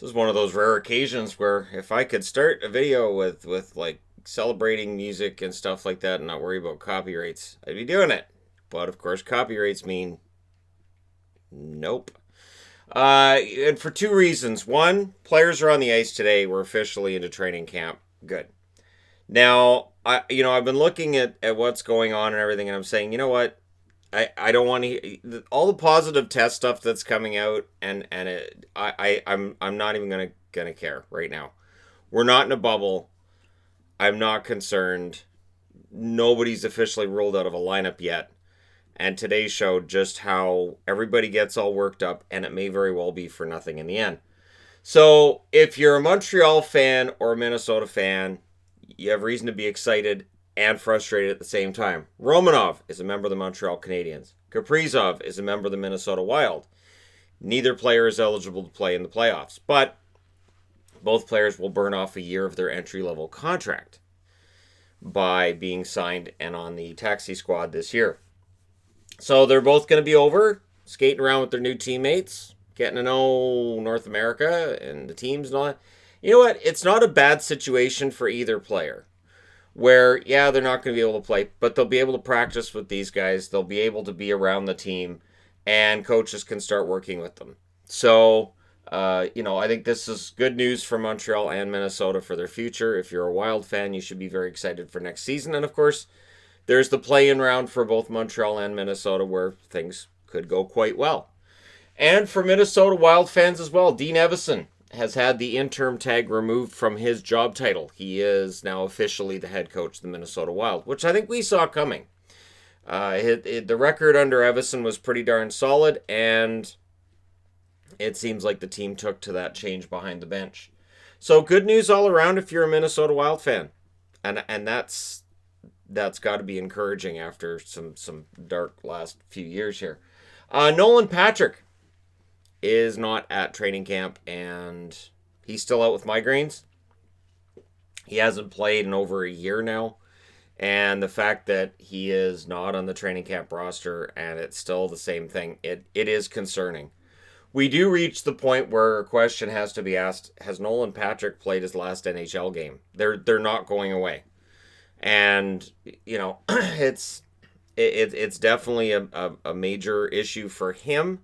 This is one of those rare occasions where if I could start a video with like celebrating music and stuff like that and not worry about copyrights, I'd be doing it. But of course, copyrights mean nope. And for two reasons. One, players are on the ice today. We're officially into training camp. Good. Now, I've been looking at what's going on and everything, and I'm saying, you know what? I don't want to all the positive test stuff that's coming out, I'm not even gonna care right now. We're not in a bubble. I'm not concerned. Nobody's officially ruled out of a lineup yet. And today showed just how everybody gets all worked up, and it may very well be for nothing in the end. So, if you're a Montreal fan or a Minnesota fan, you have reason to be excited and frustrated at the same time. Romanov is a member of the Montreal Canadiens. Kaprizov is a member of the Minnesota Wild. Neither player is eligible to play in the playoffs, but both players will burn off a year of their entry-level contract by being signed and on the taxi squad this year. So they're both going to be over, skating around with their new teammates, getting to know North America and the teams and all that. You know what? It's not a bad situation for either player. Where, yeah, they're not going to be able to play, but they'll be able to practice with these guys. They'll be able to be around the team, and coaches can start working with them. So, I think this is good news for Montreal and Minnesota for their future. If you're a Wild fan, you should be very excited for next season. And, of course, there's the play-in round for both Montreal and Minnesota where things could go quite well. And for Minnesota Wild fans as well, Dean Evason has had the interim tag removed from his job title. He is now officially the head coach of the Minnesota Wild, which I think we saw coming. The record under Evason was pretty darn solid, and it seems like the team took to that change behind the bench. So good news all around if you're a Minnesota Wild fan. And that's got to be encouraging after some dark last few years here. Nolan Patrick is not at training camp, and he's still out with migraines. He hasn't played in over a year now, and the fact that he is not on the training camp roster and it's still the same thing, it is concerning. We do reach the point where a question has to be asked: has Nolan Patrick played his last NHL game? They're not going away, and it's definitely a major issue for him.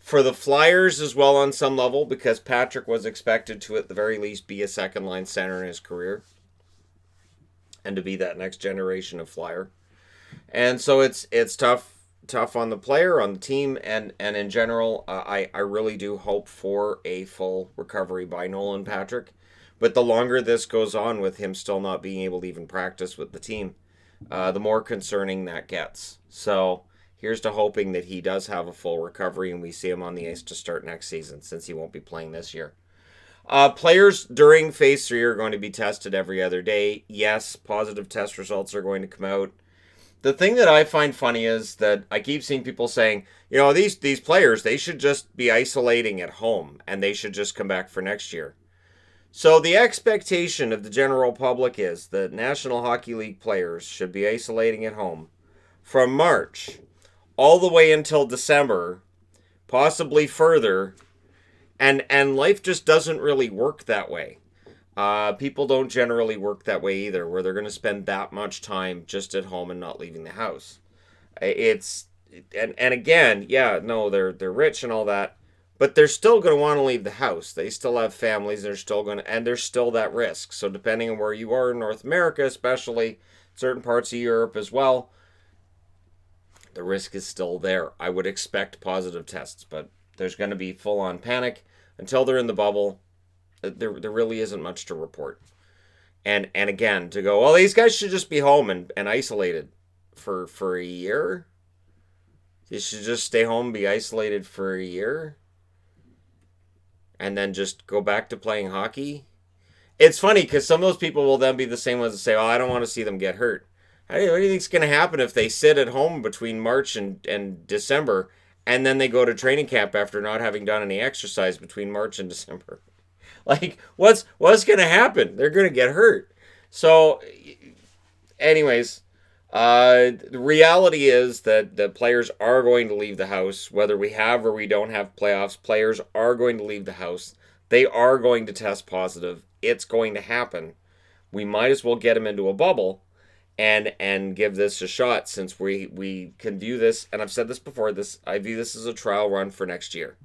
For the Flyers as well on some level, because Patrick was expected to at the very least be a second line center in his career and to be that next generation of Flyer. And so it's tough on the player, on the team, and in general. I really do hope for a full recovery by Nolan Patrick. But the longer this goes on with him still not being able to even practice with the team, the more concerning that gets. So here's to hoping that he does have a full recovery and we see him on the ice to start next season, since he won't be playing this year. Players during Phase 3 are going to be tested every other day. Yes, positive test results are going to come out. The thing that I find funny is that I keep seeing people saying, these players, they should just be isolating at home and they should just come back for next year. So the expectation of the general public is that National Hockey League players should be isolating at home from March all the way until December, possibly further, and life just doesn't really work that way. People don't generally work that way either, where they're going to spend that much time just at home and not leaving the house. And again, yeah, no, they're rich and all that, but they're still going to want to leave the house. They still have families, and there's still that risk. So depending on where you are in North America, especially certain parts of Europe as well, the risk is still there. I would expect positive tests, but there's going to be full-on panic. Until they're in the bubble, there really isn't much to report. And again, to go, well, these guys should just be home and isolated for a year? They should just stay home and be isolated for a year? And then just go back to playing hockey? It's funny, because some of those people will then be the same ones that say, oh, I don't want to see them get hurt. What do you think's going to happen if they sit at home between March and December, and then they go to training camp after not having done any exercise between March and December? Like, what's going to happen? They're going to get hurt. So, anyways, the reality is that the players are going to leave the house. Whether we have or we don't have playoffs, players are going to leave the house. They are going to test positive. It's going to happen. We might as well get them into a bubble and give this a shot, since we can view this, and I've said this before, I view this as a trial run for next year.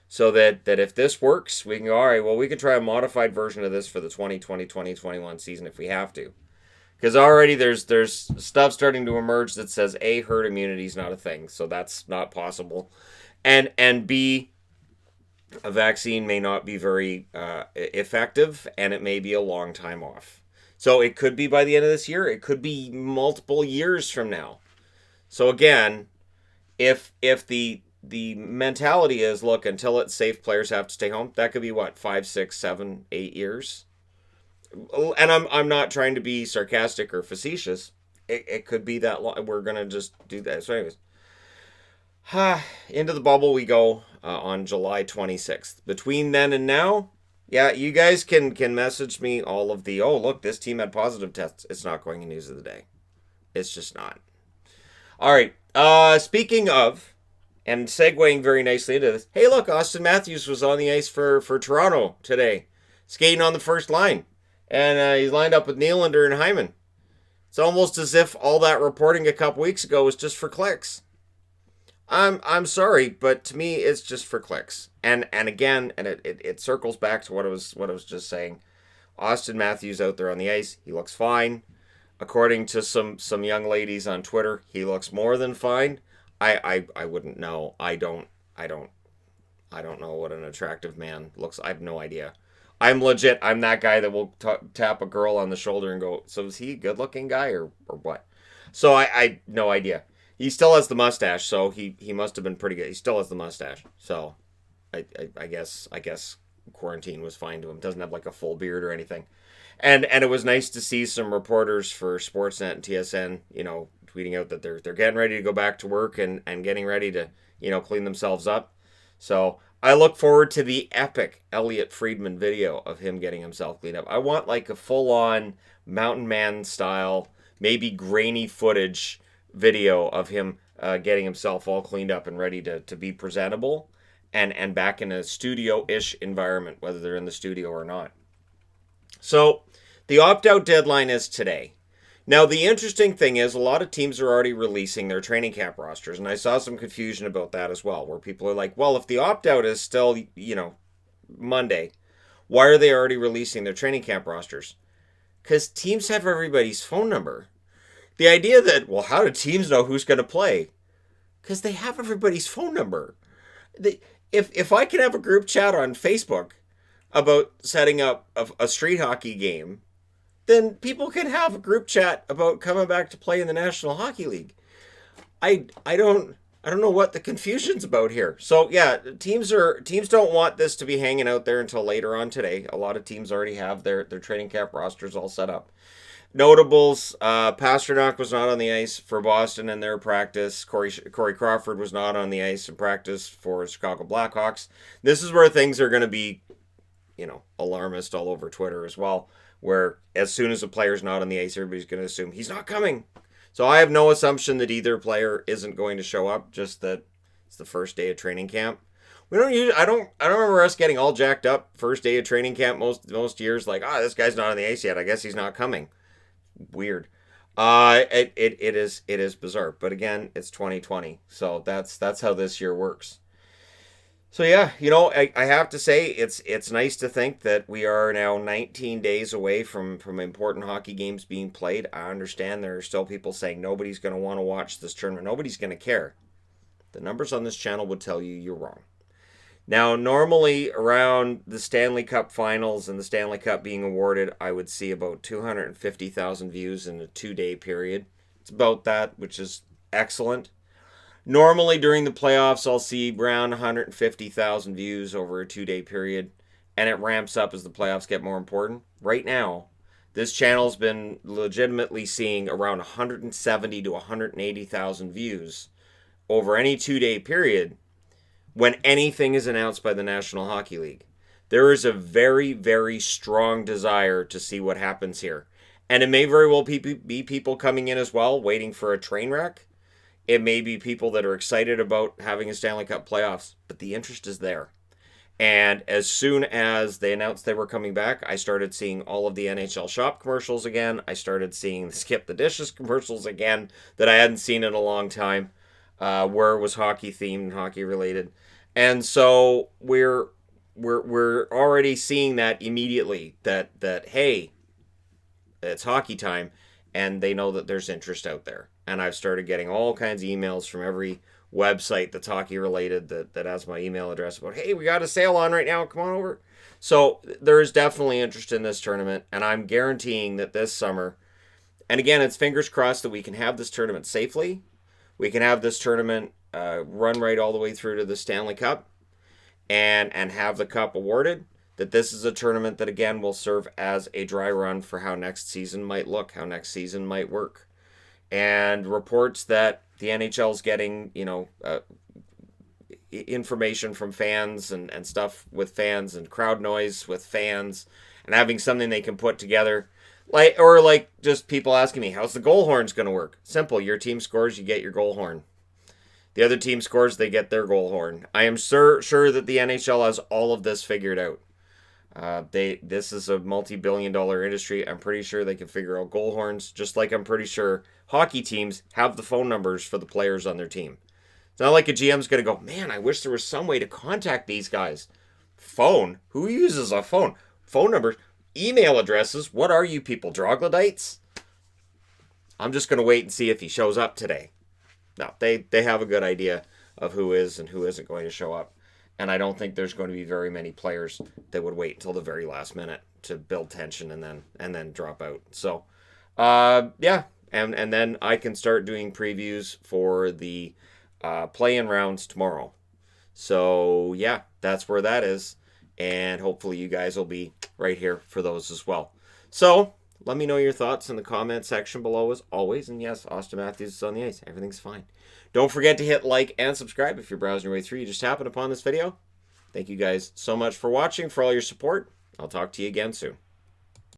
So that if this works, we can go, all right, well, we can try a modified version of this for the 2020-2021 season if we have to. Because already there's stuff starting to emerge that says, A, herd immunity is not a thing, so that's not possible. And B, a vaccine may not be very effective, and it may be a long time off. So it could be by the end of this year. It could be multiple years from now. So again, if the mentality is, look, until it's safe, players have to stay home, that could be what, 5, 6, 7, 8 years. And I'm not trying to be sarcastic or facetious. It could be that long. We're gonna just do that. So, anyways, into the bubble we go on July 26th. Between then and now, yeah, you guys can message me all of the, oh, look, this team had positive tests. It's not going in news of the day. It's just not. All right. Speaking of, and segueing very nicely into this, hey, look, Austin Matthews was on the ice for Toronto today, skating on the first line. And he's lined up with Nylander and Hyman. It's almost as if all that reporting a couple weeks ago was just for clicks. I'm sorry, but to me, it's just for clicks. And again, and it circles back to what I was just saying. Austin Matthews out there on the ice, he looks fine. According to some young ladies on Twitter, he looks more than fine. I wouldn't know. I don't know what an attractive man looks. I have no idea. I'm legit. I'm that guy that will tap a girl on the shoulder and go, so is he a good-looking guy or what? So I no idea. He still has the mustache, so he must have been pretty good. He still has the mustache, so I guess quarantine was fine to him. Doesn't have like a full beard or anything, and it was nice to see some reporters for Sportsnet and TSN, tweeting out that they're getting ready to go back to work and getting ready to clean themselves up. So I look forward to the epic Elliot Friedman video of him getting himself cleaned up. I want like a full-on mountain man style, maybe grainy footage video of him getting himself all cleaned up and ready to be presentable and back in a studio-ish environment, whether they're in the studio or not. So the opt-out deadline is today. Now, the interesting thing is a lot of teams are already releasing their training camp rosters, and I saw some confusion about that as well, where people are like, well, if the opt-out is still, Monday, why are they already releasing their training camp rosters? Because teams have everybody's phone number. The idea that, well, how do teams know who's going to play? Because they have everybody's phone number. If I can have a group chat on Facebook about setting up a street hockey game, then people can have a group chat about coming back to play in the National Hockey League. I don't know what the confusion's about here. So yeah, teams don't want this to be hanging out there until later on today. A lot of teams already have their training camp rosters all set up. Notables, Pasternak was not on the ice for Boston in their practice. Corey Crawford was not on the ice in practice for Chicago Blackhawks. This is where things are going to be, alarmist all over Twitter as well, where as soon as a player's not on the ice, everybody's going to assume he's not coming. So I have no assumption that either player isn't going to show up, just that it's the first day of training camp. I don't remember us getting all jacked up first day of training camp most years, like, this guy's not on the ice yet, I guess he's not coming. Weird. It is bizarre, but again, it's 2020, so that's how this year works. So yeah, I have to say it's nice to think that we are now 19 days away from important hockey games being played. I understand there are still people saying nobody's going to want to watch this tournament. Nobody's going to care. The numbers on this channel would tell you you're wrong. Now, normally around the Stanley Cup Finals and the Stanley Cup being awarded, I would see about 250,000 views in a 2-day period. It's about that, which is excellent. Normally during the playoffs, I'll see around 150,000 views over a 2-day period, and it ramps up as the playoffs get more important. Right now, this channel's been legitimately seeing around 170 to 180,000 views over any 2-day period when anything is announced by the National Hockey League. There is a very, very strong desire to see what happens here. And it may very well be people coming in as well, waiting for a train wreck. It may be people that are excited about having a Stanley Cup playoffs, but the interest is there. And as soon as they announced they were coming back, I started seeing all of the NHL shop commercials again. I started seeing the Skip the Dishes commercials again that I hadn't seen in a long time, where it was hockey themed and hockey related. And so we're already seeing that immediately that hey, it's hockey time, and they know that there's interest out there. And I've started getting all kinds of emails from every website that's hockey related that has my email address about, hey, we got a sale on right now, come on over. So there is definitely interest in this tournament, and I'm guaranteeing that this summer, and again, it's fingers crossed that we can have this tournament safely. We can have this tournament run right all the way through to the Stanley Cup, and have the cup awarded. That this is a tournament that again will serve as a dry run for how next season might look, how next season might work. And reports that the NHL is getting, information from fans and stuff with fans and crowd noise with fans and having something they can put together. Like just people asking me, how's the goal horns going to work? Simple. Your team scores, you get your goal horn. The other team scores, they get their goal horn. I am sure that the NHL has all of this figured out. This is a multi-billion-dollar industry. I'm pretty sure they can figure out goal horns, just like I'm pretty sure hockey teams have the phone numbers for the players on their team. It's not like a GM's going to go, man, I wish there was some way to contact these guys. Phone? Who uses a phone? Phone numbers? Email addresses? What are you people, troglodytes? I'm just going to wait and see if he shows up today. No, they have a good idea of who is and who isn't going to show up. And I don't think there's going to be very many players that would wait until the very last minute to build tension and then drop out. So, yeah. And then I can start doing previews for the play-in rounds tomorrow. So, yeah, that's where that is. And hopefully you guys will be right here for those as well. So, let me know your thoughts in the comment section below as always. And yes, Austin Matthews is on the ice. Everything's fine. Don't forget to hit like and subscribe if you're browsing your way through. You just happened upon this video. Thank you guys so much for watching, for all your support. I'll talk to you again soon.